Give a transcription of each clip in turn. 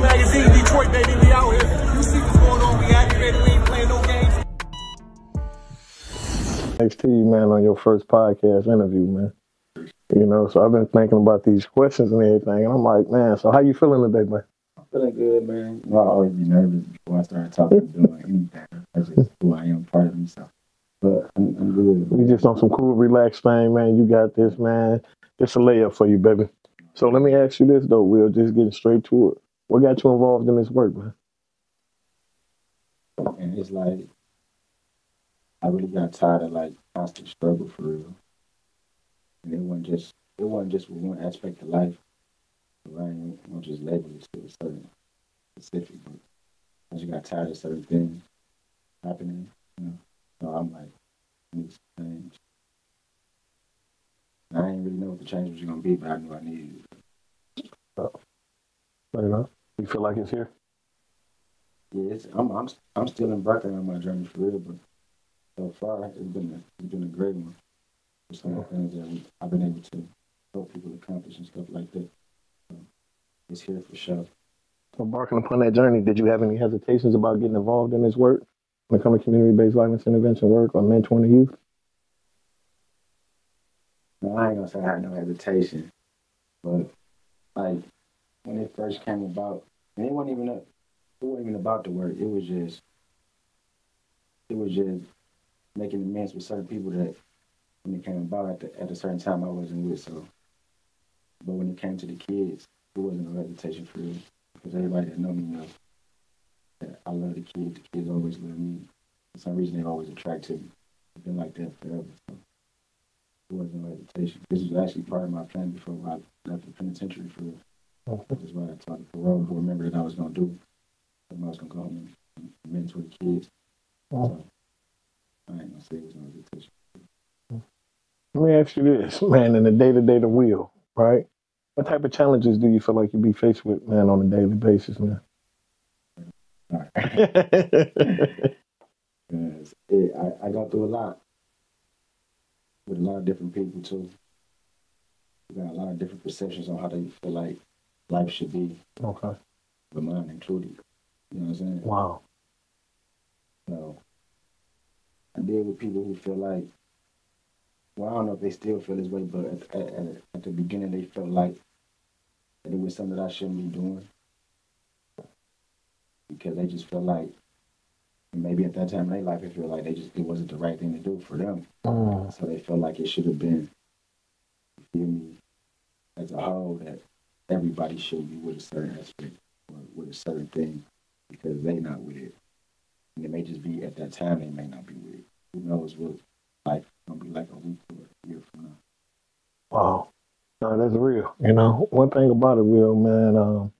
Magazine, Detroit, baby, we out here. You see what's going on, we activated, we ain't playing no games. Thanks to you, man, on your first podcast interview, man. You know, so I've been thinking about these questions and everything, and I'm like, man, so how you feeling today, man? I'm feeling good, man. You know, I always be nervous before I start talking and doing anything. That's just who I am, part of me, so. But I'm good. We just on some cool, relaxed thing, man. You got this, man. It's a layup for you, baby. So let me ask you this, though, Will, just getting straight to it. What got you involved in this work, man? And it's like, I really got tired of, like, constant struggle for real. And it wasn't just with one aspect of life. I ain't gonna just label it to a certain specific, but I just got tired of certain things happening, you know. So I'm like, I need some change. And I didn't really know what the change was gonna be, but I knew I needed it. You know, you feel like it's here? Yeah, I'm still embarking on my journey for real, but so far it's been a great one. There's some of the things that I've been able to help people accomplish and stuff like that. So it's here for sure. So embarking upon that journey, did you have any hesitations about getting involved in this work when it comes to community-based violence intervention work or mentoring the youth? No, I ain't gonna say I had no hesitation, but like when it first came about, and it wasn't even about the work. It was just making amends with certain people that when it came about at a certain time I wasn't with. So, but when it came to the kids, it wasn't no hesitation for real, because everybody that know me knows that I love the kids. The kids always love me. For some reason, they always attract to me. It's been like that forever. So it wasn't no hesitation. This was actually part of my plan before I left the penitentiary for real. This is what I taught the parole board member that I was going to do. I was going to go home and mentor the kids. So I ain't going to say it was no hesitation. Let me ask you this, man, in the day-to-day the wheel, right? What type of challenges do you feel like you be faced with, man, on a daily basis, man? All right. I go through a lot with a lot of different people, too. We got a lot of different perceptions on how they feel like life should be. Okay. But mine included. You know what I'm saying? Wow. So I deal with people who feel like, well, I don't know if they still feel this way, but at the beginning they felt like that it was something that I shouldn't be doing, because they just felt like, maybe at that time in their life, they feel like it wasn't the right thing to do for them. So they felt like it should have been, you feel me, as a whole, that everybody should be with a certain aspect or with a certain thing, because they not with it. And it may just be at that time they may not be with it. Who knows what life is going to be like a week or a year from now. Wow. No, that's real. You know, one thing about it, Will, man,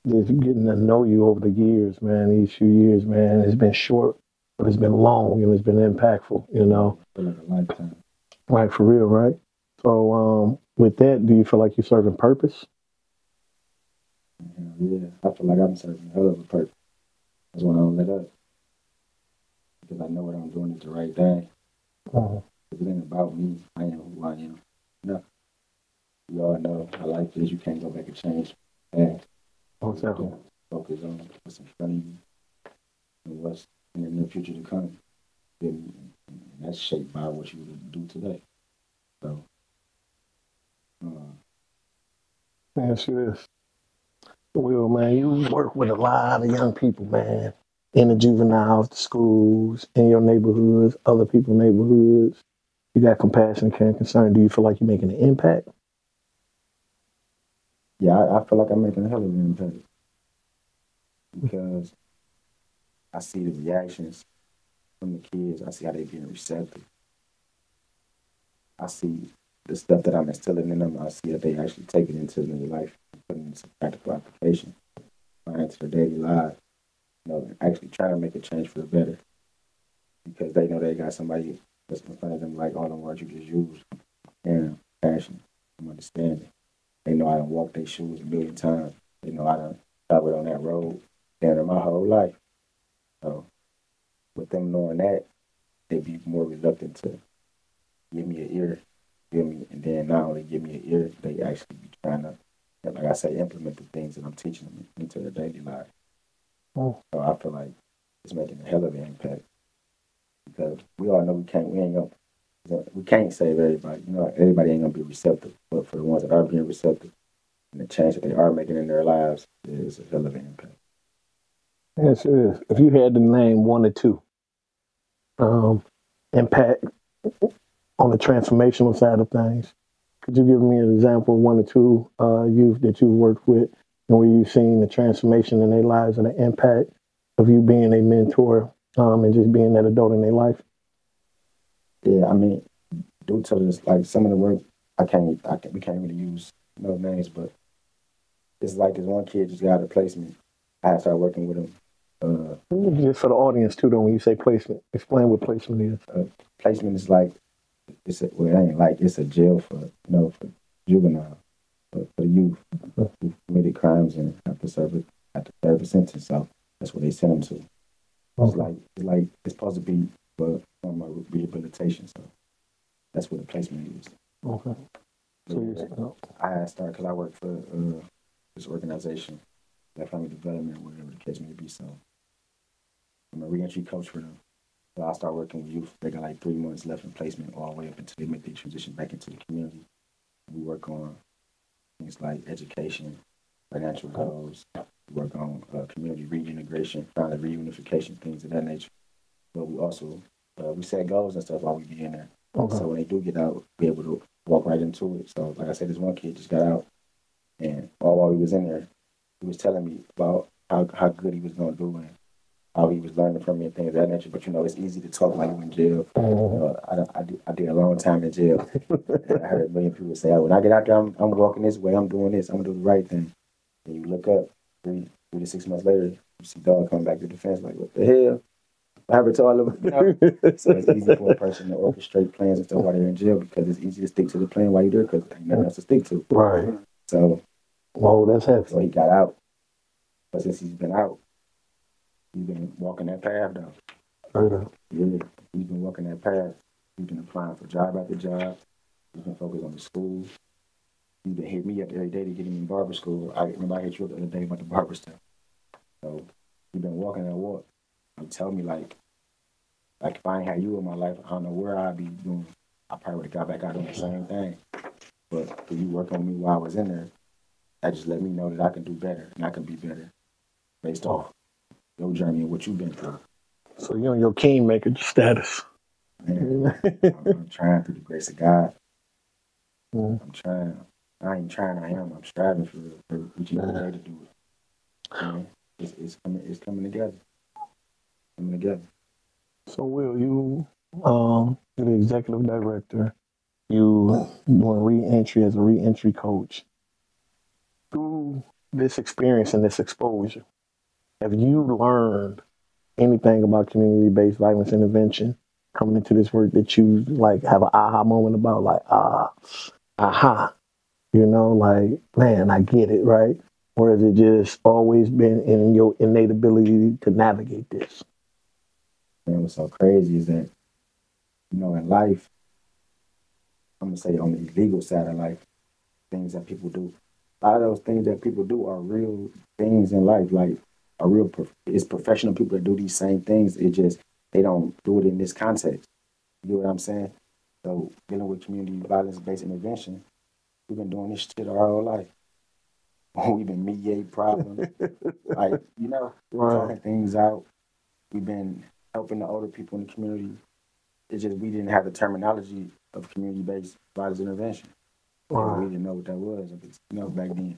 is getting to know you over the years, man, these few years, man. It's been short, but it's been long and it's been impactful, you know. I feel like a lifetime. Right, for real, right? So with that, do you feel like you're serving purpose? Yeah, I feel like I'm serving a hell of a purpose. That's when I don't let up. Because I know what I'm doing is the right thing. It ain't about me. I am who I am. No. We all know how life is. You can't go back and change that. Exactly. Focus on what's in front of you and what's in the near future to come. And that's shaped by what you do today. So, let me ask you this. Will, man, you work with a lot of young people, man, in the juveniles, the schools, in your neighborhoods, other people's neighborhoods. You got compassion, care, and concern. Do you feel like you're making an impact? yeah, I feel like I'm making a hell of an impact. Because I see the reactions from the kids. I see how they're being receptive. I see the stuff that I'm instilling in them. I see that they actually take it into their life and put it into practical application, applying it to their daily lives. You know, actually trying to make a change for the better. Because they know they got somebody that's in front of them, like all the words you just used. And passion, and understanding. They know I done walked their shoes a million times. They know I done traveled on that road down my whole life. So with them knowing that, they'd be more reluctant to give me an ear, feel me, and then not only give me an ear, they actually be trying to and like I say, implement the things that I'm teaching them into their daily life. Oh. So I feel like it's making a hell of an impact because we all know we can't save everybody. You know, everybody ain't gonna be receptive, but for the ones that are being receptive and the change that they are making in their lives, it is a hell of an impact. Yes, it is. If you had to name one or two impact on the transformational side of things, could you give me an example of one or two youth that you've worked with and where you've seen the transformation in their lives and the impact of you being a mentor and just being that adult in their life? Yeah, I mean, due to this, like some of the work, we can't really use no names, but it's like this one kid just got a placement. I had to start working with him. Just for the audience too, though, when you say placement, explain what placement is. Placement is like it ain't like it's a jail for for juvenile, but for the youth who committed crimes and have to serve a sentence. So that's what they send them to. Okay. It's supposed to be for rehabilitation. So that's what the placement is. Okay. So I had started because I work for this organization, Black Family Development, whatever the case may be. So I'm a reentry coach for them. So I start working with youth. They got like 3 months left in placement all the way up until they make the transition back into the community. We work on things like education, financial goals. We work on community reintegration, family reunification, things of that nature. But we also we set goals and stuff while we be in there. Okay. So when they do get out, be able to walk right into it. So like I said, this one kid just got out, and all while he was in there, he was telling me about how good he was going to do and how he was learning from me and things of that nature. But it's easy to talk like you're in jail. I did a long time in jail. And I heard a million people say, "When I get out there, I'm walking this way. I'm doing this. I'm gonna do the right thing." And you look up 3 to 6 months later, you see dog coming back to defense. Like, what the hell? What happened to all of them? So it's easy for a person to orchestrate plans and stuff while they're in jail because it's easy to stick to the plan while you're there because there's nothing else to stick to. Right. So, whoa, that's heavy. So he got out, but since he's been out, he's been walking that path though. Right. Yeah, he's been walking that path. He's been applying for job after job. He's been focused on the school. He's been hitting me up every day to get him in barber school. I remember I hit you up the other day about the barber stuff. So he's been walking that walk. You tell me like if I ain't had you in my life, I don't know where I'd be doing. I probably would have got back out doing the same thing. But for you working on me while I was in there, that just let me know that I can do better and I can be better based off your journey and what you've been through. So you're on your kingmaker status. Man, I'm trying through the grace of God. Mm. I'm trying. I ain't trying. I am. I'm striving for each and every day to do it. Man, it's coming together. Coming together. So, Will, you're the executive director. You doing re-entry as a re-entry coach. Through this experience and this exposure, have you learned anything about community-based violence intervention coming into this work that you have an aha moment about? Aha, man, I get it, right? Or has it just always been in your innate ability to navigate this? Man, what's so crazy is that, in life, I'm going to say on the illegal side of life, things that people do, a lot of those things that people do are real things in life, it's professional people that do these same things. It just, they don't do it in this context. You know what I'm saying? So dealing with community violence-based intervention, we've been doing this shit our whole life. We've been mediating problems, right. Talking things out. We've been helping the older people in the community. It's just we didn't have the terminology of community-based violence intervention. Right. We didn't know what that was, back then.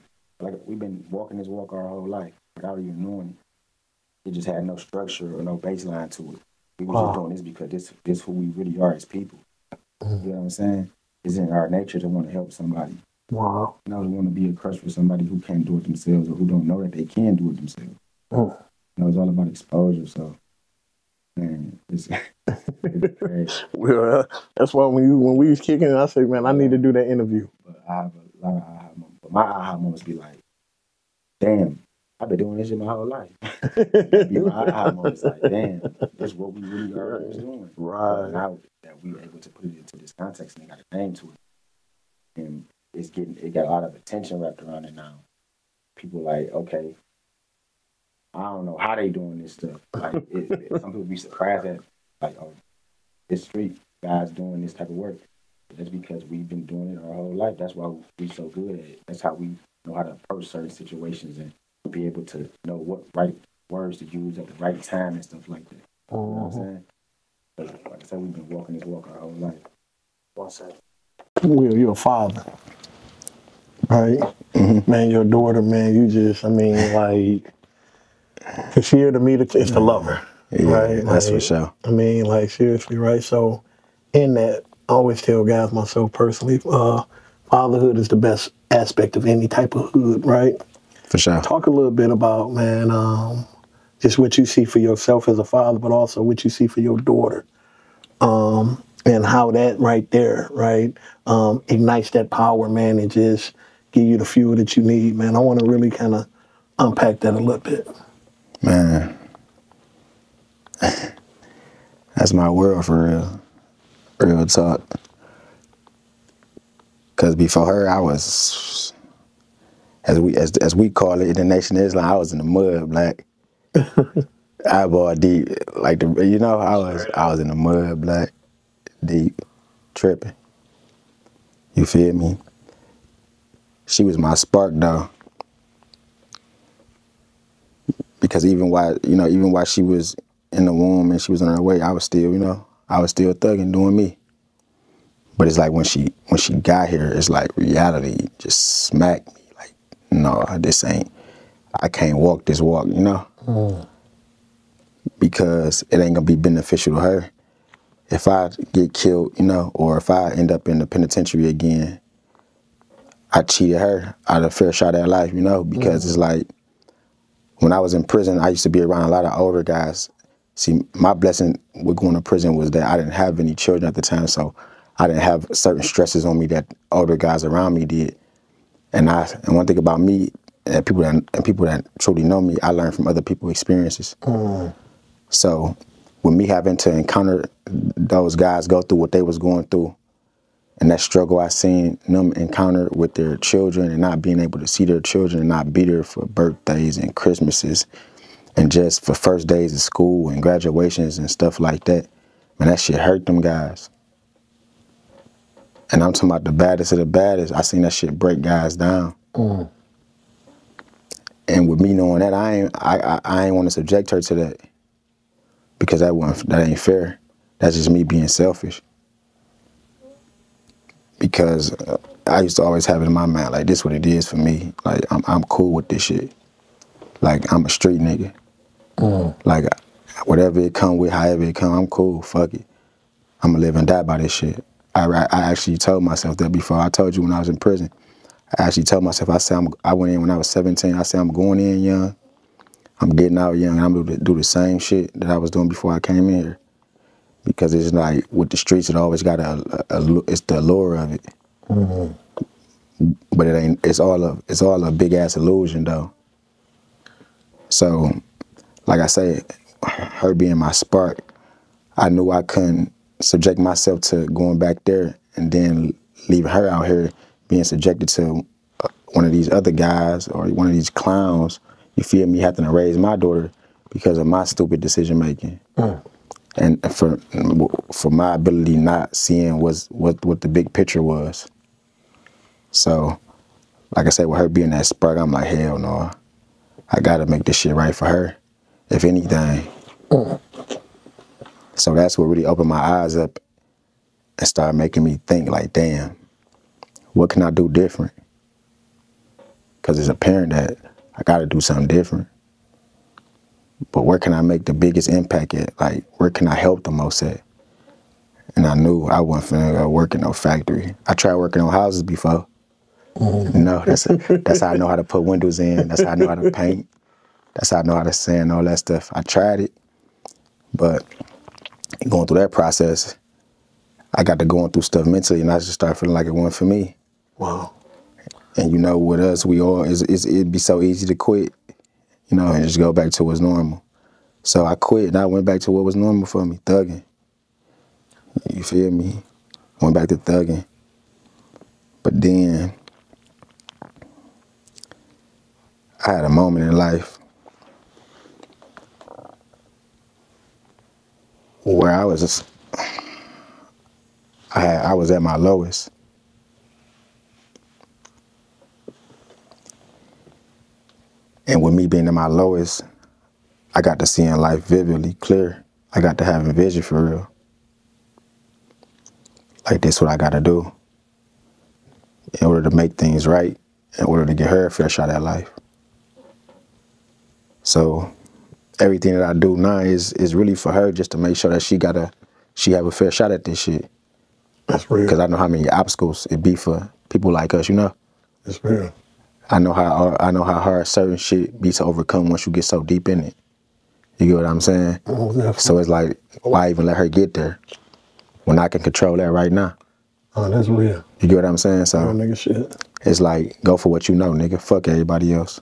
We've been walking this walk our whole life without even knowing it. It just had no structure or no baseline to it. We were just doing this because this is who we really are as people. You know what I'm saying? It's in our nature to want to help somebody. Wow. To want to be a crutch for somebody who can't do it themselves or who don't know that they can do it themselves. It's all about exposure. So, man, it's crazy. Well, that's why when we was kicking it, I said, man, I need to do that interview. But I have a lot of aha moments. But my aha moments be like, damn, I've been doing this shit my whole life. Be my aha moments like, damn, this is what we really are doing. Right. But now that we're able to put it into this context and they got a name to it. And it got a lot of attention wrapped around it now. People like, okay, I don't know how they doing this stuff. Like, some people be surprised at, like, oh, this street guys doing this type of work. That's because we've been doing it our whole life. That's why we're so good at it. That's how we know how to approach certain situations and be able to know what right words to use at the right time and stuff like that. You know what I'm saying? Like I said, we've been walking this walk our whole life. One second. Will, you're a father, right? Mm-hmm. Man, your daughter, man, you just, I mean, like, cause she here to meet it's the lover, right? That's like, for sure. I mean, like, seriously, right? So, in that, I always tell guys, myself personally, fatherhood is the best aspect of any type of hood, right? For sure. Talk a little bit about, man, just what you see for yourself as a father, but also what you see for your daughter. And how that right there, right, ignites that power, man, and just give you the fuel that you need, man. I want to really kind of unpack that a little bit. Man, that's my world for real. Real talk. Because before her, I was, as we call it in the Nation of Islam, I was in the mud, black. Eyeball deep, like I was in the mud, black, deep, tripping. You feel me? She was my spark though, because even while she was in the womb and she was on her way, I was still thugging, doing me. But it's like when she got here, it's like reality just smacked me. Like, no, I can't walk this walk, because it ain't gonna be beneficial to her. If I get killed, or if I end up in the penitentiary again, I cheated her out of a fair shot at life, because it's like, when I was in prison, I used to be around a lot of older guys. See, my blessing with going to prison was that I didn't have any children at the time, so I didn't have certain stresses on me that older guys around me did. And one thing about me, and people that truly know me, I learn from other people's experiences. So, with me having to encounter those guys go through what they was going through, and that struggle I seen them encounter with their children and not being able to see their children and not be there for birthdays and Christmases and just for first days of school and graduations and stuff like that, man, that shit hurt them guys. And I'm talking about the baddest of the baddest. I seen that shit break guys down. And with me knowing that, I ain't want to subject her to that, because that ain't fair. That's just me being selfish. Because I used to always have it in my mind, like, this what it is for me. Like, I'm cool with this shit. Like, I'm a street nigga. Like, whatever it come with, however it come, I'm cool, fuck it. I'm gonna live and die by this shit. I actually told myself that before. I told you when I was in prison. I actually told myself, I went in when I was 17. I said, I'm going in young. I'm getting out young. I'm gonna do the same shit that I was doing before I came in here. Because it's like, with the streets, it always got it's the allure of it. But it ain't. It's all a big ass illusion though. So, like I say, her being my spark, I knew I couldn't subject myself to going back there and then leaving her out here being subjected to one of these other guys or one of these clowns. You feel me? Having to raise my daughter because of my stupid decision making. And for my ability not seeing what the big picture was. So, like I said, with her being that spark, I'm like, hell no. I gotta make this shit right for her, if anything. So that's what really opened my eyes up and started making me think, like, damn, what can I do different? Because it's apparent that I gotta do something different. But where can I make the biggest impact at? Like, where can I help the most at? And I knew I wasn't finna go work in no factory. I tried working on houses before. That's how I know how to put windows in. That's how I know how to paint. That's how I know how to sand, all that stuff. I tried it, but going through that process, I got to going through stuff mentally, and I just started feeling like it wasn't for me. Wow. And with us, it'd be so easy to quit, and just go back to what's normal. So I quit, and I went back to what was normal for me, thugging. You feel me? Went back to thugging. But then I had a moment in life where I was at my lowest. And with me being at my lowest, I got to seeing life vividly, clear. I got to having vision for real. Like, this what I got to do in order to make things right, in order to get her a fair shot at life. So everything that I do now is really for her, just to make sure that she have a fair shot at this shit. That's real. Because I know how many obstacles it be for people like us, you know? That's real. I know how hard certain shit be to overcome once you get so deep in it. You get what I'm saying? Oh, definitely. So it's like, why even let her get there when I can control that right now? Oh, that's real. You get what I'm saying? So real nigga shit. It's like, go for what you know, nigga. Fuck everybody else.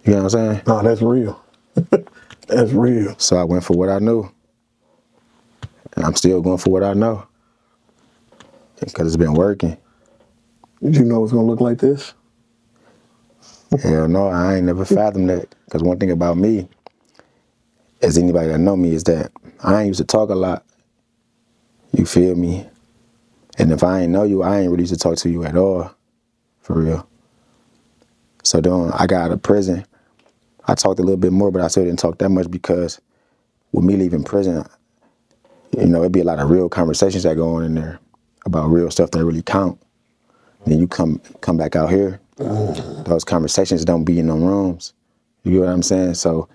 You know what I'm saying? No, that's real. That's real. So I went for what I knew. And I'm still going for what I know. Because it's been working. Did you know it was going to look like this? Hell no, I ain't never fathomed that. Because one thing about me, as anybody that know me, is that I ain't used to talk a lot. You feel me? And if I ain't know you, I ain't really used to talk to you at all. For real. So then I got out of prison. I talked a little bit more, but I still didn't talk that much because with me leaving prison, you know, it'd be a lot of real conversations that go on in there about real stuff that really count. Then you come back out here, those conversations don't be in them rooms. You get what I'm saying? So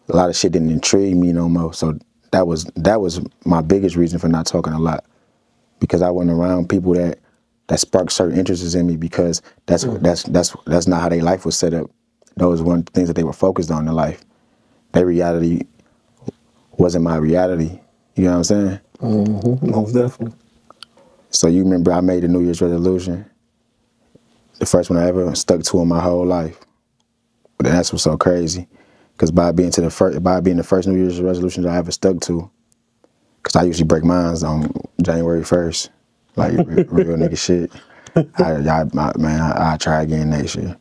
a lot of shit didn't intrigue me no more. So that was my biggest reason for not talking a lot, because I wasn't around people that sparked certain interests in me, because that's not how their life was set up. Those weren't the things that they were focused on in life. Their reality wasn't my reality. You know what I'm saying? Mm-hmm. Most definitely. So you remember I made a New Year's resolution, the first one I ever stuck to in my whole life. But that's what's so crazy, because by being the first New Year's resolution that I ever stuck to, because I usually break mine on January 1st, like real nigga shit. I try again next year.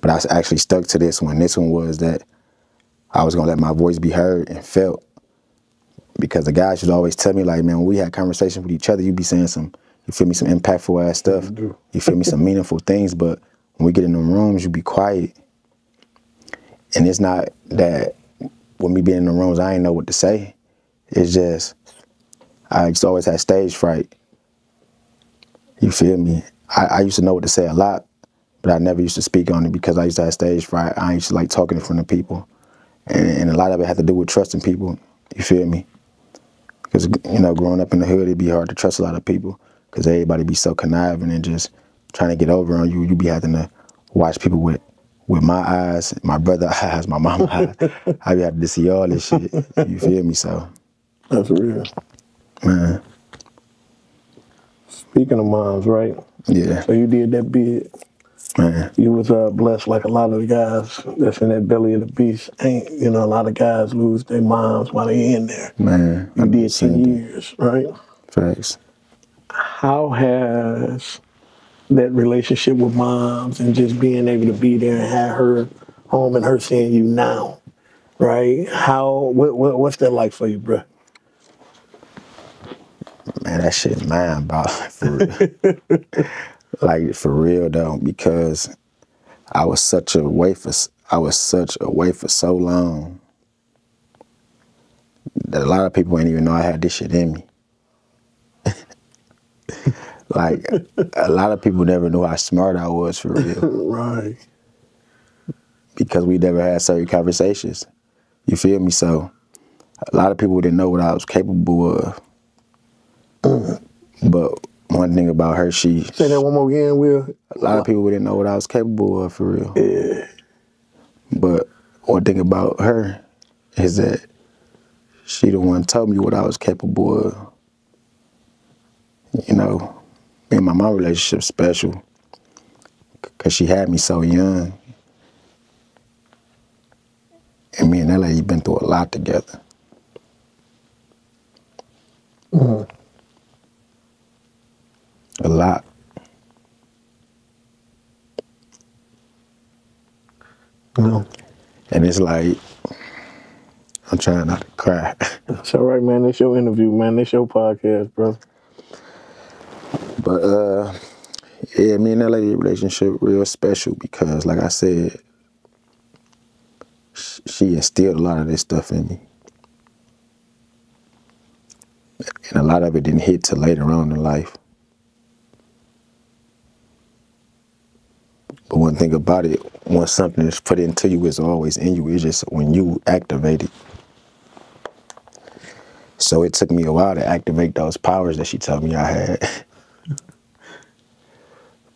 But I actually stuck to this one. This one was that I was gonna let my voice be heard and felt. Because the guys should always tell me, like, man, when we had conversations with each other, you be saying some impactful ass stuff. You feel me, some meaningful things. But when we get in them rooms, you be quiet. And it's not that when me being in the rooms, I ain't know what to say. It's just, I used to always have stage fright. You feel me? I used to know what to say a lot, but I never used to speak on it because I used to have stage fright. I used to like talking in front of people. And a lot of it had to do with trusting people. You feel me? Because, you know, growing up in the hood, it'd be hard to trust a lot of people because everybody be so conniving and just trying to get over on you. You be having to watch people with my eyes, my brother's eyes, my mama's eyes. I be having to see all this shit. You feel me? So. That's real. Man. Speaking of moms, right? Yeah. So you did that bid. Man. You was blessed like a lot of the guys that's in that belly of the beast. Ain't, you know, a lot of guys lose their moms while they in there. Man. You did 10 years, right? Facts. How has that relationship with moms and just being able to be there and have her home and her seeing you now, right? What's that like for you, bro? Man, that shit mind boggling for real. Like, for real though, because I was such away for so long that a lot of people ain't even know I had this shit in me. Like, a lot of people never knew how smart I was for real. Right. Because we never had certain conversations. You feel me? So a lot of people didn't know what I was capable of. But one thing about her, Say that one more again, Will. A lot of people didn't know what I was capable of for real. Yeah. But one thing about her is that she the one told me what I was capable of. You know, me and my mom relationship special because she had me so young. And me and that lady been through a lot together. Mm-hmm. A lot. And it's like, I'm trying not to cry. It's all right, man. It's your interview, man. It's your podcast, brother. But yeah, me and that lady relationship real special because, like I said, she instilled a lot of this stuff in me. And a lot of it didn't hit till later on in life. But one thing about it, once something is put into you, it's always in you. It's just when you activate it. So it took me a while to activate those powers that she told me I had.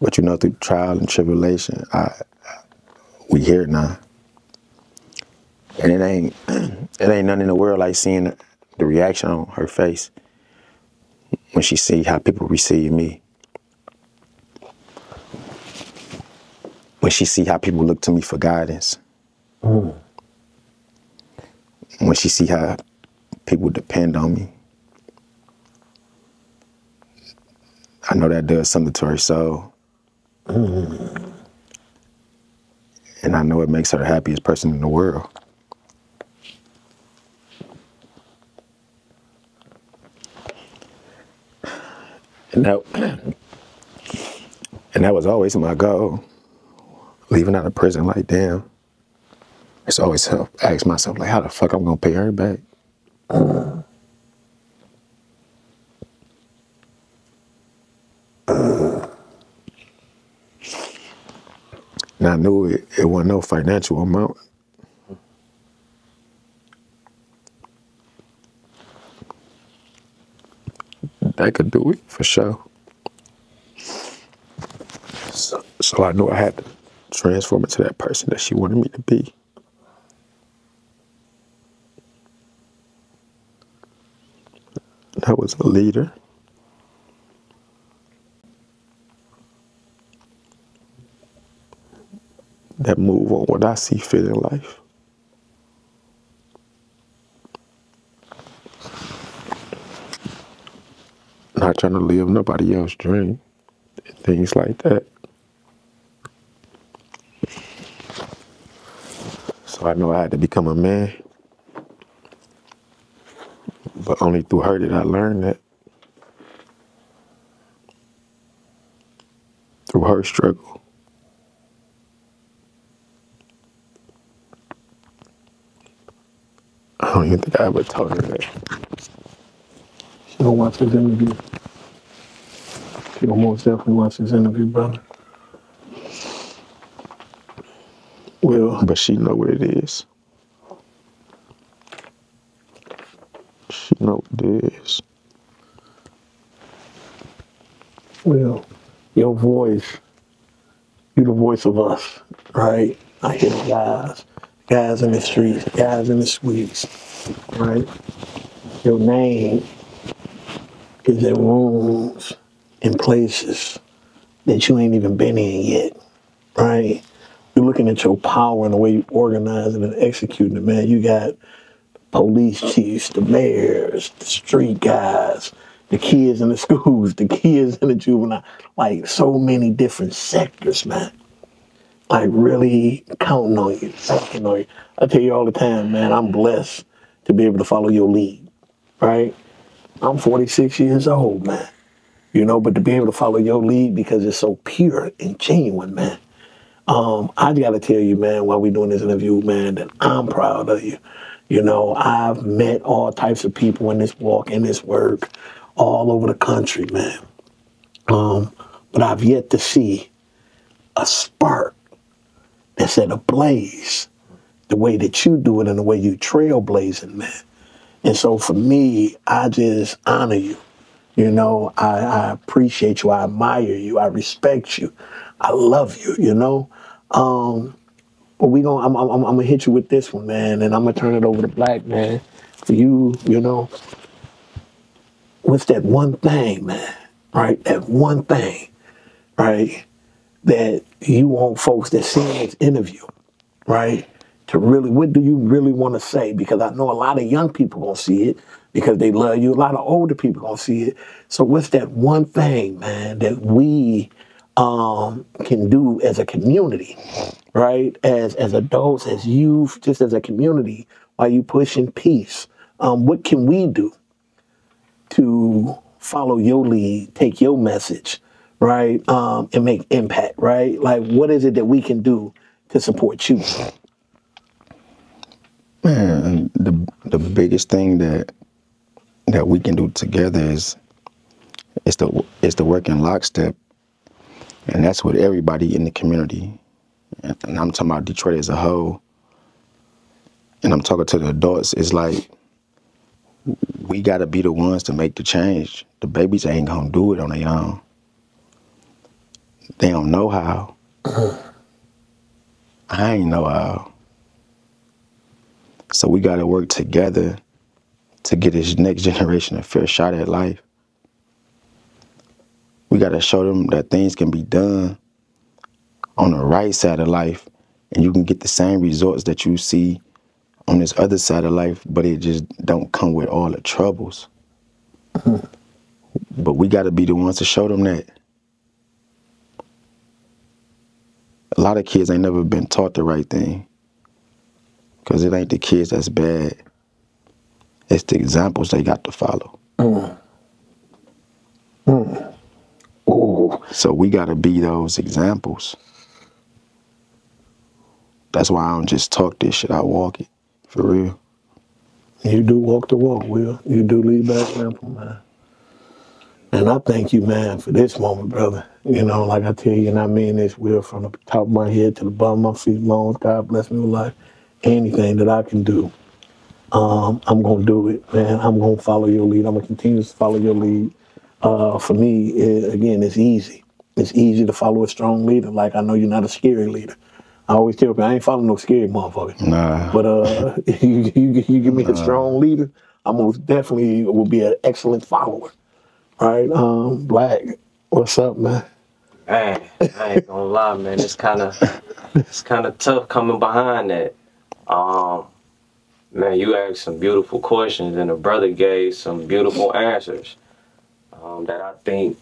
But you know, through trial and tribulation, we here now. And it ain't nothing in the world like seeing the reaction on her face when she see how people receive me. When she see how people look to me for guidance. When she see how people depend on me. I know that does something to her soul. And I know it makes her the happiest person in the world. And that was always my goal. Leaving out of prison, like, damn. It's always ask myself, like, how the fuck I'm gonna pay her back? And I knew it wasn't no financial amount. That could do it, for sure. So I knew I had to transform into that person that she wanted me to be. That was a leader. That move on what I see fit in life. Not trying to live nobody else's dream. Things like that. So I know I had to become a man. But only through her did I learn that. Through her struggle. I don't even think I ever told her that. She gonna watch this interview. She gonna most definitely watch this interview, brother. Well, But she know what it is. She know what it is. well, your voice, you the voice of us, right? I hear the guys in the streets, guys in the suites, right? Your name is in rooms and places that you ain't even been in yet, right? You're looking at your power and the way you organize it and executing it, man. You got police chiefs, the mayors, the street guys, the kids in the schools, the kids in the juvenile, like so many different sectors, man. Like really counting on you, counting on you. I tell you all the time, man, I'm blessed to be able to follow your lead, right? I'm 46 years old, man. You know, but to be able to follow your lead because it's so pure and genuine, man. I gotta tell you, man, while we're doing this interview, man, that I'm proud of you. You know, I've met all types of people in this walk, in this work, all over the country, man. But I've yet to see a spark that's at a blaze the way that you do it and the way you trailblazing, man. And so for me, I just honor you. You know, I appreciate you. I admire you. I respect you. I love you, you know. But I'm gonna hit you with this one, man, and I'm gonna turn it over to Black, man. For you, you know, what's that one thing, man, right? That one thing, right, that you want folks that see this interview, right, to really, what do you really want to say? Because I know a lot of young people gonna see it because they love you. A lot of older people gonna see it. So what's that one thing, man, that we can do as a community right? As adults, as youth, just as a community, are you pushing peace? What can we do to follow your lead, take your message, right, and make impact, right? Like, what is it that we can do to support you? Man, the biggest thing that we can do together is to work in lockstep, and that's with everybody in the community. And I'm talking about Detroit as a whole, and I'm talking to the adults. It's like we got to be the ones to make the change. The babies ain't gonna do it on their own. They don't know how. I ain't know how. So we got to work together to get this next generation a fair shot at life. We got to show them that things can be done on the right side of life, and you can get the same results that you see on this other side of life, but it just don't come with all the troubles. But we got to be the ones to show them that. A lot of kids ain't never been taught the right thing, because it ain't the kids that's bad. It's the examples they got to follow. So we got to be those examples. That's why I don't just talk this shit, I walk it, for real. You do walk the walk, Will. You do lead by example, man. And I thank you, man, for this moment, brother. You know, like I tell you, and I mean this, Will, from the top of my head to the bottom of my feet, long, God bless me with life. Anything that I can do, I'm going to do it, man. I'm going to follow your lead. I'm going to continue to follow your lead. For me, again, it's easy. It's easy to follow a strong leader. Like, I know you're not a scary leader. I always tell people, I ain't following no scary motherfucker. Nah. But you give me a strong leader, I most definitely will be an excellent follower. All right, Black, what's up, man? Man, I ain't gonna lie, man. It's kind of tough coming behind that. Man, you asked some beautiful questions, and the brother gave some beautiful answers that I think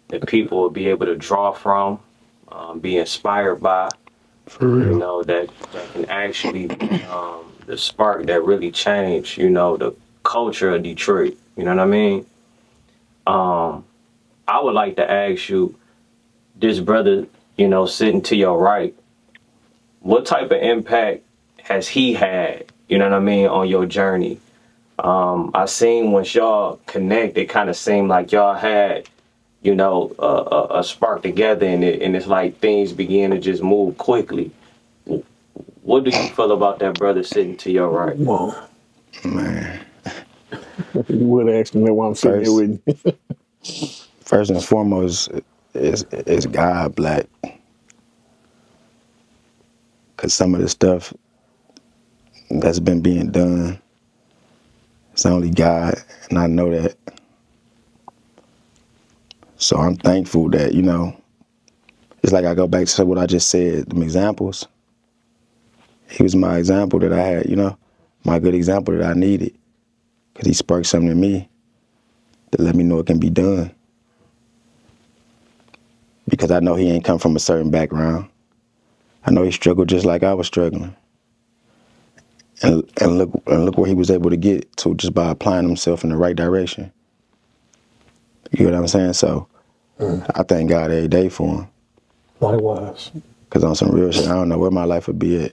that people will be able to draw from, be inspired by. For real. You know, that can actually be the spark that really changed, you know, the culture of Detroit. You know what I mean? I would like to ask you, this brother, you know, sitting to your right, what type of impact has he had, you know what I mean, on your journey? I seen once y'all connect, it kind of seemed like y'all had, you know, a spark together, and it's like things began to just move quickly. What do you feel about that brother sitting to your right? Well, Man. you would have asked me that while I'm sitting here with you. First and foremost is God, Black. Because some of the stuff that's been being done, it's only God, and I know that. So I'm thankful that, you know, it's like I go back to what I just said, them examples. He was my example that I had, you know, my good example that I needed. Because he sparked something in me that let me know it can be done. Because I know he ain't come from a certain background. I know he struggled just like I was struggling. And look where he was able to get to just by applying himself in the right direction. You know what I'm saying? So I thank God every day for him. Likewise. Because on some real shit, I don't know where my life would be at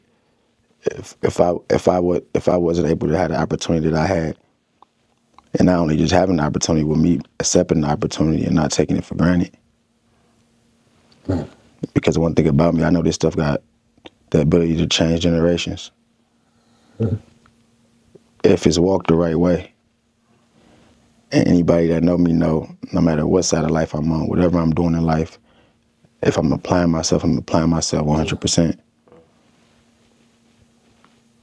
if I wasn't able to have the opportunity that I had. And not only just having the opportunity, with me accepting the opportunity and not taking it for granted. Because one thing about me, I know this stuff got the ability to change generations. If it's walked the right way. And anybody that know me know, no matter what side of life I'm on, whatever I'm doing in life, if I'm applying myself 100%.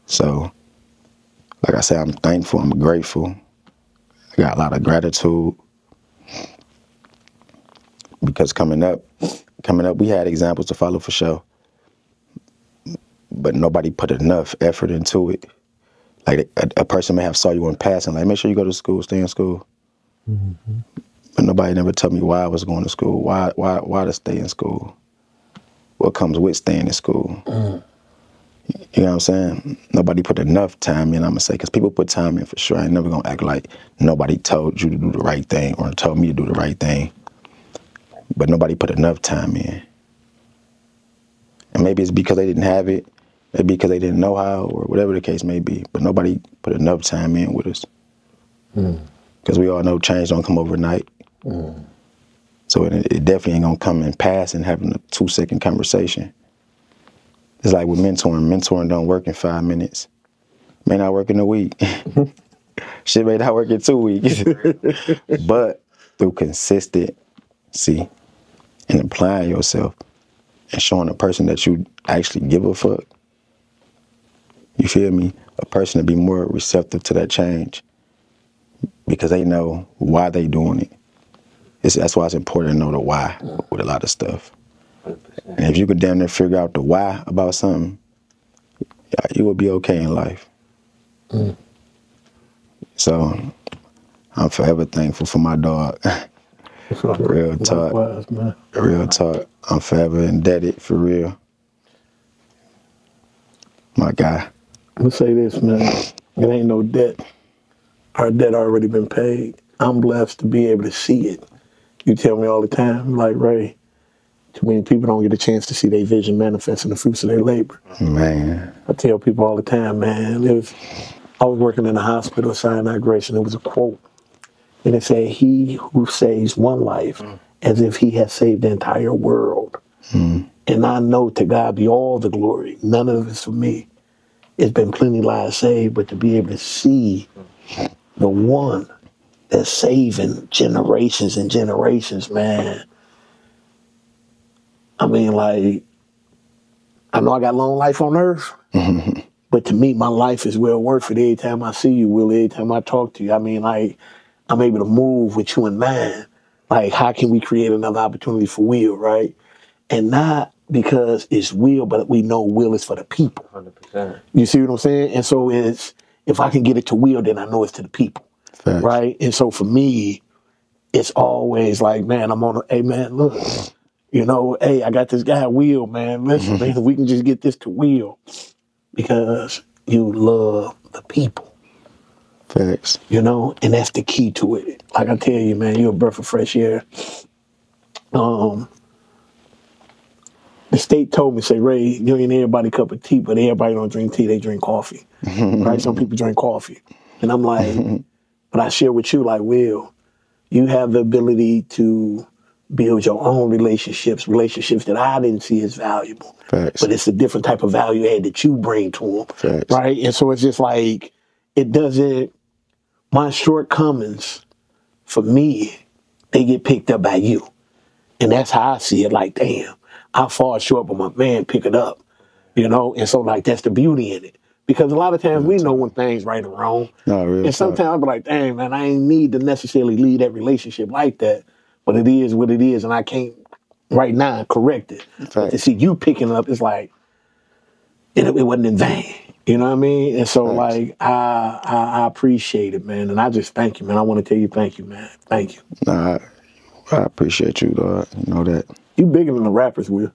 So, like I said, I'm thankful, I'm grateful. I got a lot of gratitude. Because coming up, we had examples to follow for sure. But nobody put enough effort into it. Like a person may have saw you in passing, like, make sure you go to school, stay in school. But nobody never told me why I was going to school, why to stay in school, what comes with staying in school. You know what I'm saying? Nobody put enough time in, I'm going to say, because people put time in for sure. I ain't never going to act like nobody told you to do the right thing or told me to do the right thing. But nobody put enough time in. And maybe it's because they didn't have it, maybe because they didn't know how, or whatever the case may be. But nobody put enough time in with us. Because we all know change don't come overnight. So it definitely ain't going to come in passing, having a 2-second conversation. It's like with mentoring. Mentoring don't work in 5 minutes. May not work in a week. Shit may not work in 2 weeks. But through consistency and applying yourself and showing a person that you actually give a fuck, you feel me? A person to be more receptive to that change because they know why they doing it. That's why it's important to know the why with a lot of stuff. 100%. And if you could damn near figure out the why about something, you will be okay in life. So I'm forever thankful for my dog. Real talk. Likewise, man. Real talk. I'm forever indebted, for real. My guy. I'm going to say this, man. It ain't no debt. Our debt already been paid. I'm blessed to be able to see it. You tell me all the time, like, Ray, too many people don't get a chance to see their vision manifest in the fruits of their labor. Man. I tell people all the time, man, I was working in a hospital, Sinai Grace, and there was a quote. And it said, he who saves one life as if he has saved the entire world. And I know to God be all the glory. None of it's for me. It's been plenty lives saved, but to be able to see the one that's saving generations and generations, man. I mean, like, I know I got long life on earth, but to me, my life is well worth it every time I see you, Will, every time I talk to you. I mean, like, I'm able to move with you in mind. Like, how can we create another opportunity for Will, right? And not because it's Will, but we know Will is for the people. 100%. You see what I'm saying? And so if I can get it to Will, then I know it's to the people. Facts. Right? And so for me, it's always like, man, hey, man, look, you know, hey, I got this guy, Will, man. Listen, man, if we can just get this to Will because you love the people. Facts. You know, and that's the key to it. Like I tell you, man, you're a breath of fresh air. The state told me, say, Ray, you ain't everybody cup of tea, but everybody don't drink tea, they drink coffee. Right? Some people drink coffee. And I'm like, but I share with you, like, Will, you have the ability to build your own relationships that I didn't see as valuable. Facts. But it's a different type of value add that you bring to them. Facts. Right? And so it's just like, my shortcomings, for me, they get picked up by you. And that's how I see it. Like, damn, I fall short, but my man pick it up. You know? And so, like, that's the beauty in it. Because a lot of times we know when things right or wrong. No, really. And sometimes I'll be like, dang, man, I ain't need to necessarily lead that relationship like that. But it is what it is, and I can't right now correct it. But to see you picking up, it's like, it wasn't in vain. You know what I mean? And so, like, I appreciate it, man. And I just thank you, man. I want to tell you thank you, man. Thank you. Nah, I appreciate you, dog. You know that. You bigger than the rappers, Will.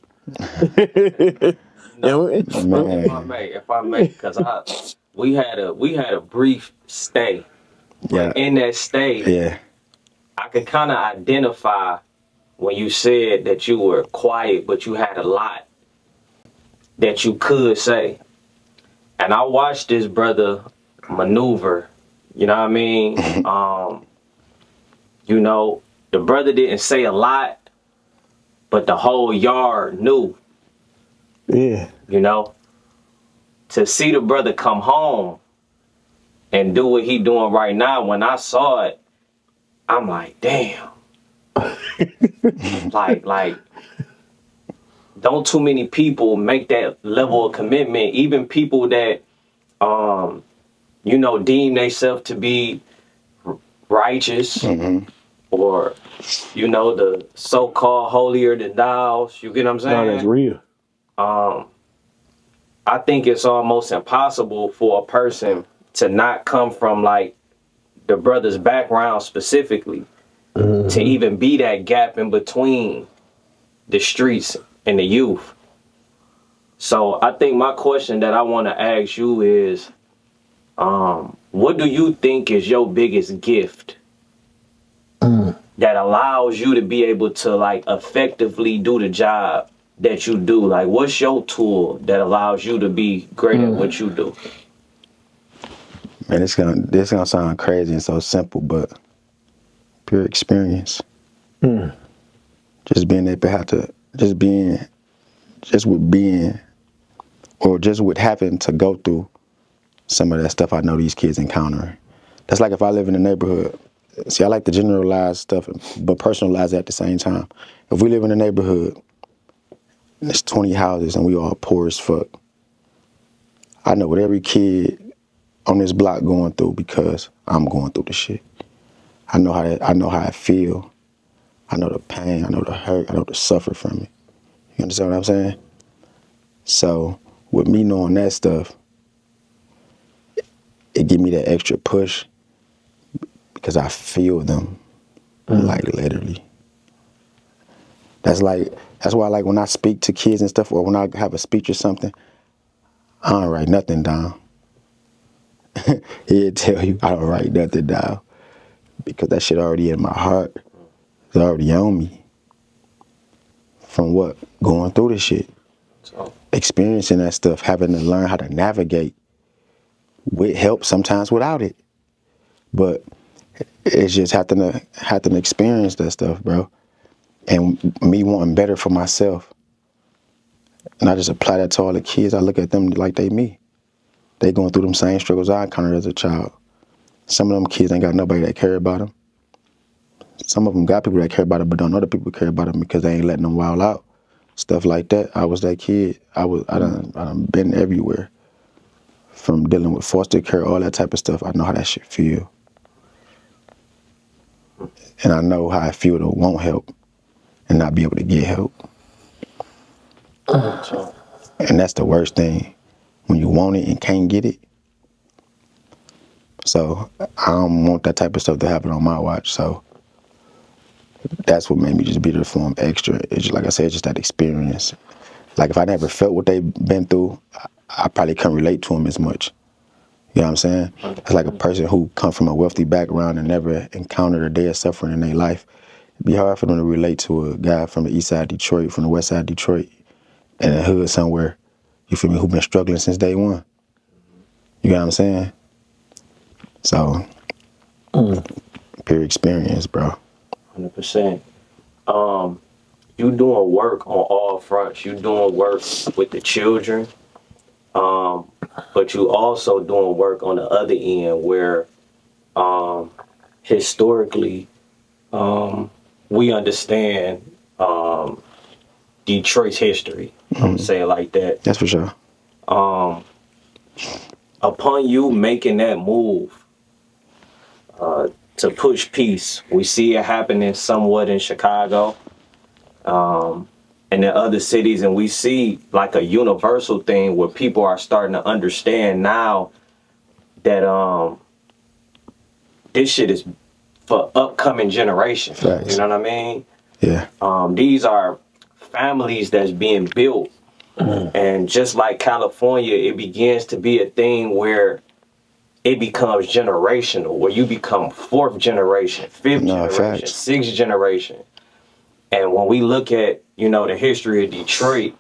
No, if I may, because we had a brief stay. But in that stay, I could kind of identify when you said that you were quiet, but you had a lot that you could say. And I watched this brother maneuver, you know what I mean? You know, the brother didn't say a lot, but the whole yard knew. Yeah. You know? To see the brother come home and do what he doing right now, when I saw it, I'm like, damn. like, don't too many people make that level of commitment. Even people that, you know, deem themselves to be righteous, or, you know, the so-called holier than thou. You get what I'm saying? No, that's real. I think it's almost impossible for a person to not come from, like, the brother's background specifically, to even be that gap in between the streets and the youth. So I think my question that I want to ask you is, what do you think is your biggest gift that allows you to be able to like effectively do the job that you do? Like, what's your tool that allows you to be great at what you do? Man, this gonna sound crazy and so simple, but pure experience. Just being able to have to, just with having to go through some of that stuff I know these kids encountering. That's like if I live in a neighborhood. See, I like to generalize stuff, but personalize it at the same time. If we live in a neighborhood, and there's 20 houses and we all poor as fuck, I know what every kid on this block going through because I'm going through the shit. I know how I feel. I know the pain. I know the hurt. I know the suffer from it. You understand what I'm saying? So with me knowing that stuff, it give me that extra push because I feel them, like literally. That's why like when I speak to kids and stuff, or when I have a speech or something, I don't write nothing down. He'll tell you I don't write nothing down because that shit already in my heart. It's already on me. From what? Going through this shit. So, experiencing that stuff, having to learn how to navigate with help, sometimes without it. But it's just having to experience that stuff, bro. And me wanting better for myself. And I just apply that to all the kids. I look at them like they me. They going through them same struggles I encountered as a child. Some of them kids ain't got nobody that care about them. Some of them got people that care about them, but don't know the people care about them because they ain't letting them wild out. Stuff like that. I was that kid. I done been everywhere. From dealing with foster care, all that type of stuff. I know how that shit feel. And I know how I feel to want help and not be able to get help. And that's the worst thing. When you want it and can't get it. So I don't want that type of stuff to happen on my watch. So that's what made me just be to perform extra. It's just, like I said, just that experience. Like if I never felt what they've been through, I probably couldn't relate to them as much. You know what I'm saying? It's like a person who come from a wealthy background and never encountered a day of suffering in their life. It'd be hard for them to relate to a guy from the east side of Detroit, from the west side of Detroit, in a hood somewhere, you feel me, who been struggling since day one. You know what I'm saying? So, pure experience, bro. 100%. You doing work on all fronts. You doing work with the children, but you also doing work on the other end where historically we understand Detroit's history. I'm gonna say it like that. That's for sure. Upon you making that move to push peace, we see it happening somewhat in Chicago and in other cities, and we see like a universal thing where people are starting to understand now that this shit is for upcoming generations. Facts. You know what I mean? Yeah. These are families that's being built. And just like California, it begins to be a thing where it becomes generational, where you become fourth generation, fifth generation, facts. sixth generation. And when we look at, you know, the history of Detroit,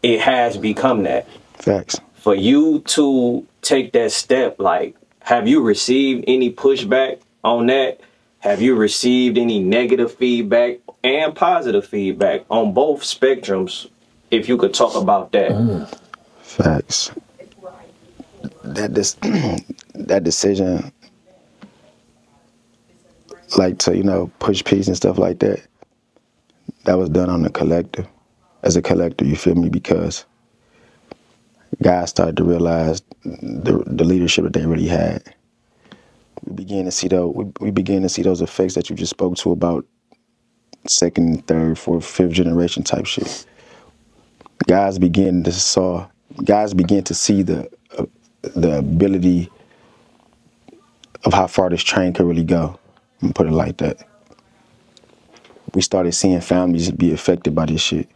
it has become that. Facts. For you to take that step, like, have you received any pushback on that? Have you received any negative feedback and positive feedback on both spectrums? If you could talk about that. Facts. That decision, like to, you know, push peace and stuff like that, that was done on the collective. As a collective, you feel me? Because guys started to realize the leadership that they really had. We began to see those effects that you just spoke to about second, third, fourth, fifth generation type shit. Guys began to see the ability of how far this train could really go. I'm gonna put it like that. We started seeing families be affected by this shit.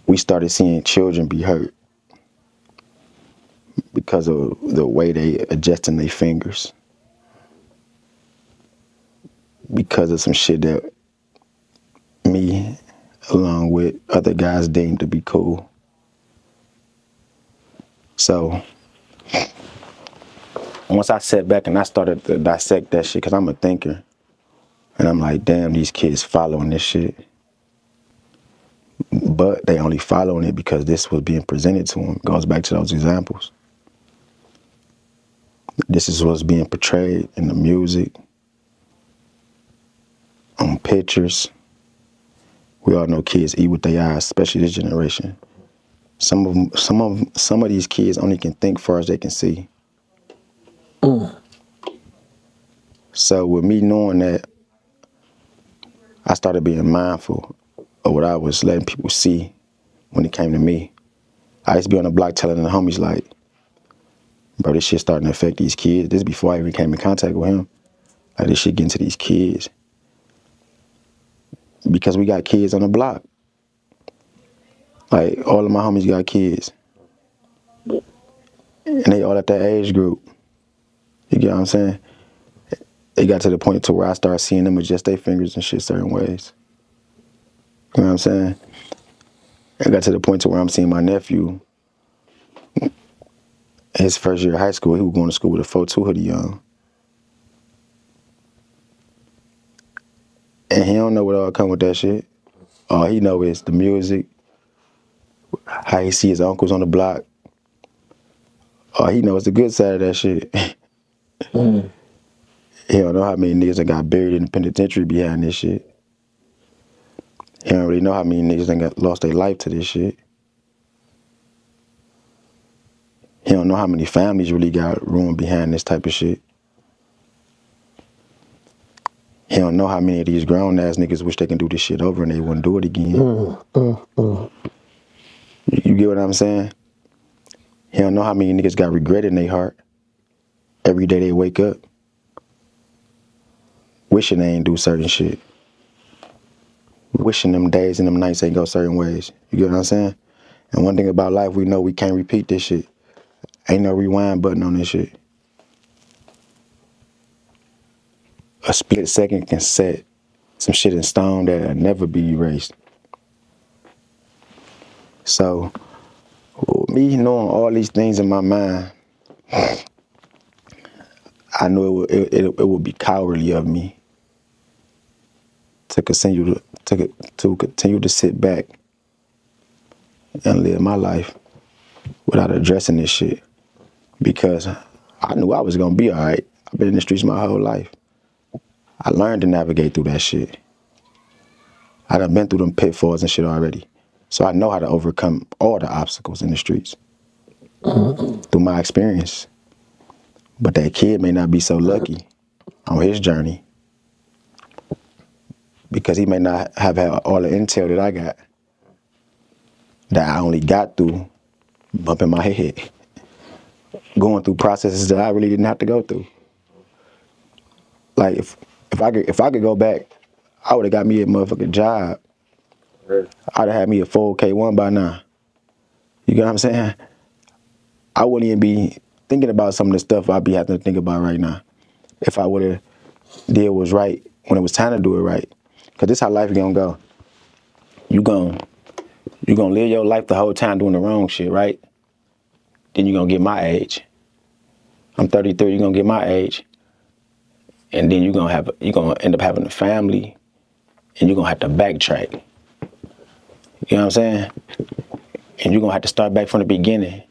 we started seeing children be hurt because of the way they adjusting their fingers, because of some shit that me, along with other guys, deemed to be cool. So once I sat back and I started to dissect that shit, because I'm a thinker, and I'm like, damn, these kids following this shit. But they only following it because this was being presented to them. Goes back to those examples. This is what's being portrayed in the music, on pictures. We all know kids eat with their eyes, especially this generation. Some of these kids only can think far as they can see. So with me knowing that, I started being mindful of what I was letting people see when it came to me. I used to be on the block telling the homies like, bro, this shit starting to affect these kids. This is before I even came in contact with him. Like, this shit getting to these kids. Because we got kids on the block. Like, all of my homies got kids. And they all at that age group. You get what I'm saying? It got to the point to where I started seeing them adjust their fingers and shit certain ways. You know what I'm saying? It got to the point to where I'm seeing my nephew, his first year of high school, he was going to school with a 4-2 hoodie on. And he don't know what all come with that shit. All he know is the music, how he see his uncles on the block. All he knows the good side of that shit. He don't know how many niggas that got buried in the penitentiary behind this shit. He don't really know how many niggas that got lost their life to this shit. He don't know how many families really got ruined behind this type of shit. He don't know how many of these grown ass niggas wish they can do this shit over and they wouldn't do it again. You get what I'm saying? He don't know how many niggas got regret in their heart every day they wake up, wishing they ain't do certain shit, wishing them days and them nights ain't go certain ways. You get what I'm saying? And one thing about life, we know we can't repeat this shit. Ain't no rewind button on this shit. A split second can set some shit in stone that'll never be erased. So, me knowing all these things in my mind, I knew it would be cowardly of me to continue to sit back and live my life without addressing this shit, because I knew I was gonna be all right. I've been in the streets my whole life. I learned to navigate through that shit. I done been through them pitfalls and shit already. So I know how to overcome all the obstacles in the streets through my experience. But that kid may not be so lucky on his journey because he may not have had all the intel that I got, that I only got through bumping my head, going through processes that I really didn't have to go through. Like, if I could go back, I would have got me a motherfucking job. I'd have had me a full K1 by now. You get what I'm saying? I wouldn't even be thinking about some of the stuff I'd be having to think about right now if I would have did what was right when it was time to do it right. Because this is how life is going to go. You gonna live your life the whole time doing the wrong shit, right? Then you're going to get my age. I'm 33, you're going to get my age. And then you're going to end up having a family, and you're going to have to backtrack. You know what I'm saying? And you're going to have to start back from the beginning.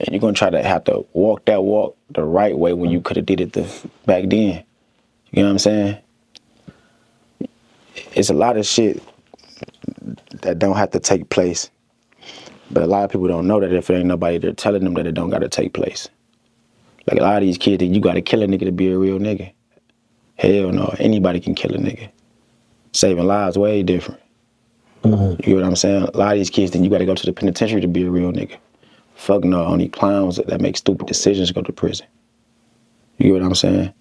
And you're going to try to have to walk that walk the right way when you could have did it back then. You know what I'm saying? It's a lot of shit that don't have to take place. But a lot of people don't know that if it ain't nobody there telling them that it don't got to take place. Like, a lot of these kids think you got to kill a nigga to be a real nigga. Hell no. Anybody can kill a nigga. Saving lives way different. You get what I'm saying? A lot of these kids think you got to go to the penitentiary to be a real nigga. Fuck no. Only clowns that make stupid decisions go to prison. You get what I'm saying?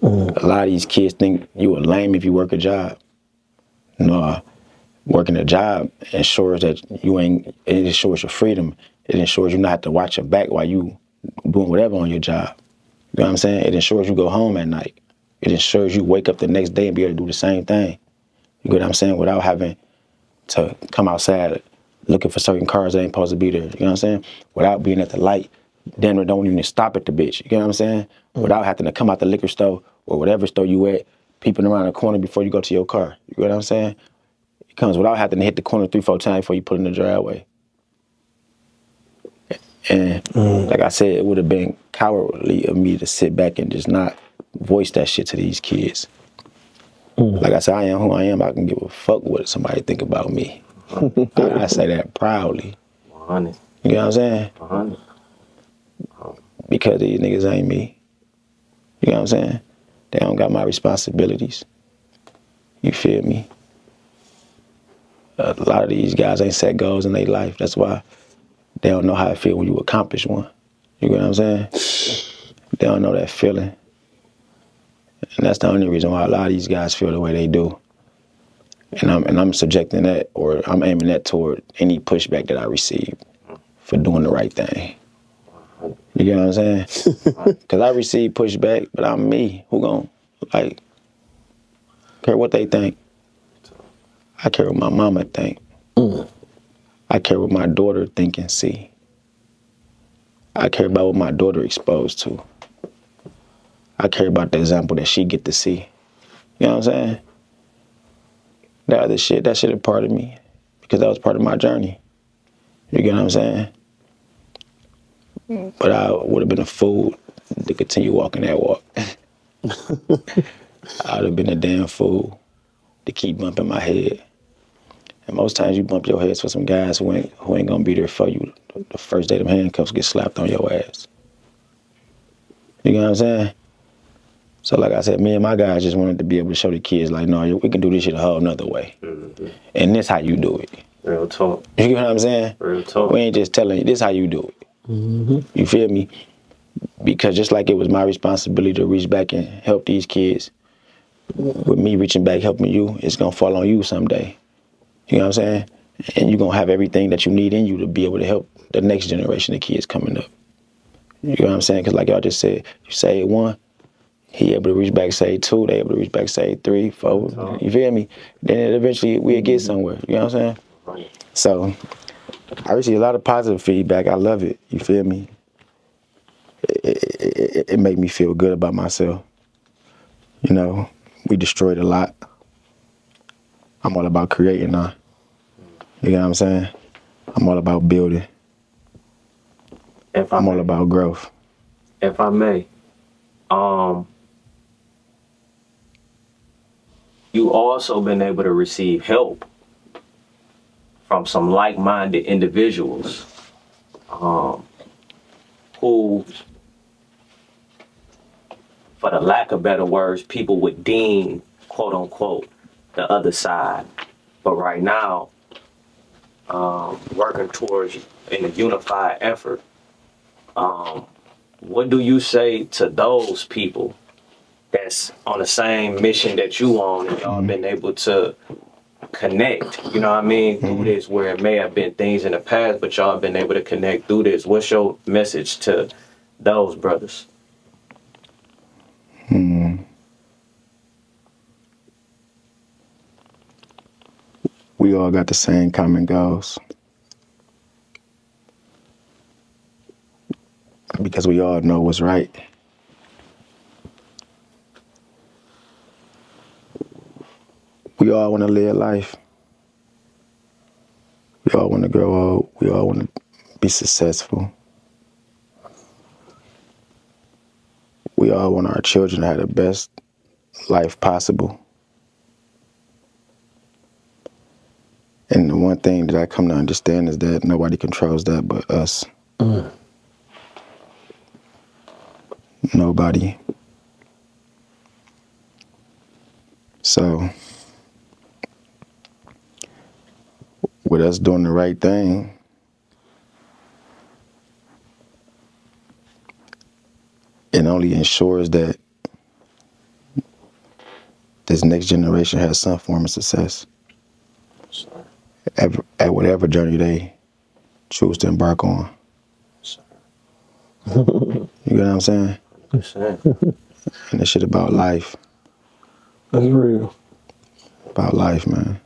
A lot of these kids think you a lame if you work a job. No. Working a job ensures that it ensures your freedom. It ensures you not have to watch your back while you doing whatever on your job. You know what I'm saying? It ensures you go home at night. It ensures you wake up the next day and be able to do the same thing. You get what I'm saying? Without having to come outside looking for certain cars that ain't supposed to be there. You know what I'm saying? Without being at the light, then don't even stop at the bitch. You know what I'm saying? Without having to come out the liquor store or whatever store you at, peeping around the corner before you go to your car. You know what I'm saying? It comes without having to hit the corner 3-4 times before you put in the driveway. And like I said, it would have been cowardly of me to sit back and just not voice that shit to these kids. Like I said, I am who I am. I can give a fuck what somebody think about me. I say that proudly. 100. You know what I'm saying? 100. Because these niggas ain't me. You know what I'm saying? They don't got my responsibilities. You feel me? A lot of these guys ain't set goals in their life. That's why they don't know how it feel when you accomplish one. You know what I'm saying? They don't know that feeling. And that's the only reason why a lot of these guys feel the way they do. And I'm subjecting that, or I'm aiming that toward any pushback that I receive for doing the right thing. You get what I'm saying? Because I receive pushback, but I'm me. Who gon' care what they think? I care what my mama think. I care what my daughter think and see. I care about what my daughter exposed to. I care about the example that she get to see. You know what I'm saying? That other shit, that shit is part of me. Because that was part of my journey. You get what I'm saying? But I would have been a fool to continue walking that walk. I would have been a damn fool to keep bumping my head. And most times you bump your heads for some guys who ain't gonna be there for you the first day them handcuffs get slapped on your ass. You know what I'm saying? So like I said, me and my guys just wanted to be able to show the kids, like, no, we can do this shit a whole nother way. And this how you do it. Real talk. You know what I'm saying? Real talk. We ain't just telling you, this how you do it. You feel me? Because just like it was my responsibility to reach back and help these kids, with me reaching back helping you, it's gonna fall on you someday. You know what I'm saying? And you're gonna have everything that you need in you to be able to help the next generation of kids coming up. You know what I'm saying? Because like y'all just said, you say one, he able to reach back, say two, they able to reach back, say 3, 4. You feel me? Then eventually we'll get somewhere. You know what I'm saying? So I receive a lot of positive feedback. I love it. You feel me? It made me feel good about myself. You know, we destroyed a lot. I'm all about creating now. You know what I'm saying? I'm all about building. I'm all about growth. If I may, you also been able to receive help from some like-minded individuals who, for the lack of better words, people would deem, quote unquote, the other side. But right now, working towards in a unified effort, what do you say to those people that's on the same mission that you on, and y'all been able to connect, you know what I mean, through this, where it may have been things in the past, but y'all been able to connect through this? What's your message to those brothers? We all got the same common goals. Because we all know what's right. We all want to live life. We all want to grow old. We all want to be successful. We all want our children to have the best life possible. And the one thing that I come to understand is that nobody controls that but us. Nobody. So, with us doing the right thing, it only ensures that this next generation has some form of success. at whatever journey they choose to embark on. You know what I'm saying? 100%. And this shit about life. That's real. About life, man.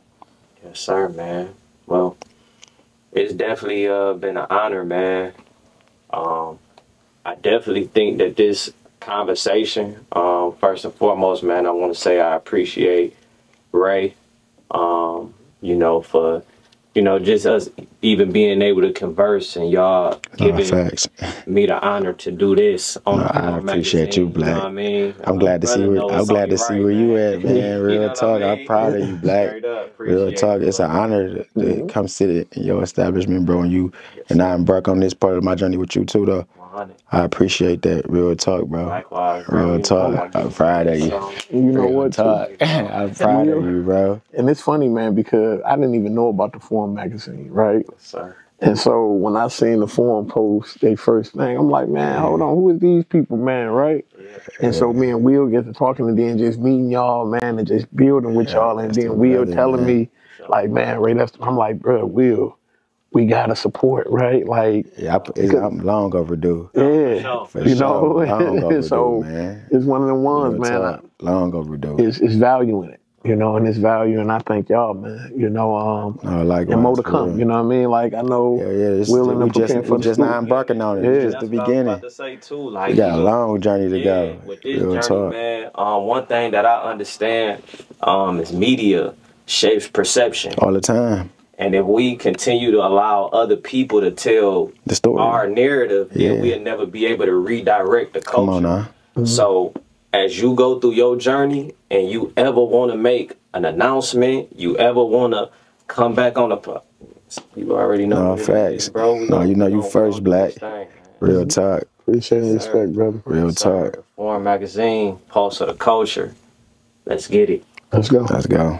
Yes, sir, man. Well, it's definitely been an honor, man. I definitely think that this conversation, first and foremost, man, I want to say I appreciate Ray, you know, for, you know, just us even being able to converse and y'all giving me the honor to do this on the I appreciate magazine, you, Black. You know what I mean? I'm glad to see where you at, man. Real talk. I'm proud of you, Black. Real talk. It's an honor to come sit in your establishment, bro, and I embark on this part of my journey with you too, though. I appreciate that. Real talk, bro. Likewise, bro. Real talk. I'm proud of you. You know Real what? Talk. I'm proud of you, bro. And it's funny, man, because I didn't even know about the Forum magazine, right? Yes, sir. And so when I seen the Forum post, they first thing, I'm like, man, hold on, who is these people, man, right? And so me and Will get to talking and then just meeting y'all, man, and just building with y'all. And then Will telling me, like, man, Ray, I'm like, bro, Will, we gotta support, right? Like, I'm long overdue. Yeah, For you sure. know. Long overdue, so man. it's one of them ones, man. Long overdue. It's value in it, you know, and it's value, and I thank y'all, man. You know, and more to come. You know what I mean? Like I know, Will and we just not embarking on it. Yeah. It's just the beginning. About to say too, like, we got a long journey to go. With this journey, man, one thing that I understand is media shapes perception all the time. And if we continue to allow other people to tell the story, our narrative, then we'll never be able to redirect the culture. Come on now. So as you go through your journey and you ever want to make an announcement, you ever want to come back on the you already know. No, facts. Bro. No, you know you first, Black. Real talk. Appreciate and respect, brother. Real talk. Forum Magazine, Pulse of the Culture. Let's get it. Let's go. Let's go.